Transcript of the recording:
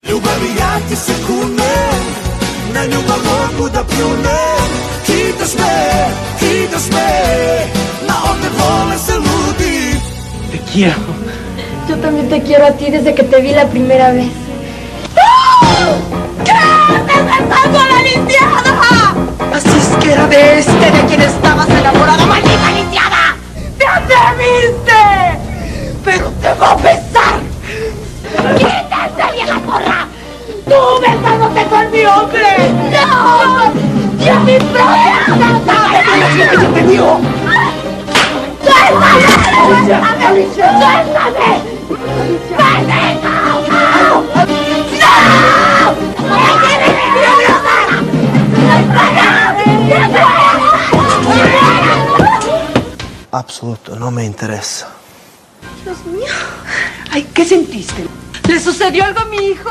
Lubawiaki sekunden na lubago da pionen. Kitas me, na onde vola saludit. Te quiero. Yo también te quiero a ti desde que te vi la primera vez. ¿Qué haces besando a la lisiada? Así es que era de este de quien estabas enamorada, maldita lisiada. ¡Te atreviste! ¡Pero te va a besar! ¡Quítate, vieja porra! ¡Tú besándote con mi hombre! ¡No! ¡Y a mi propia casa! ¡Ella te vio! ¡Suéltame! ¡Suéltame! ¡Maldito! ¡No! Absoluto, no me interesa. Dios mío. Ay, ¿qué sentiste? ¿Le sucedió algo a mi hijo?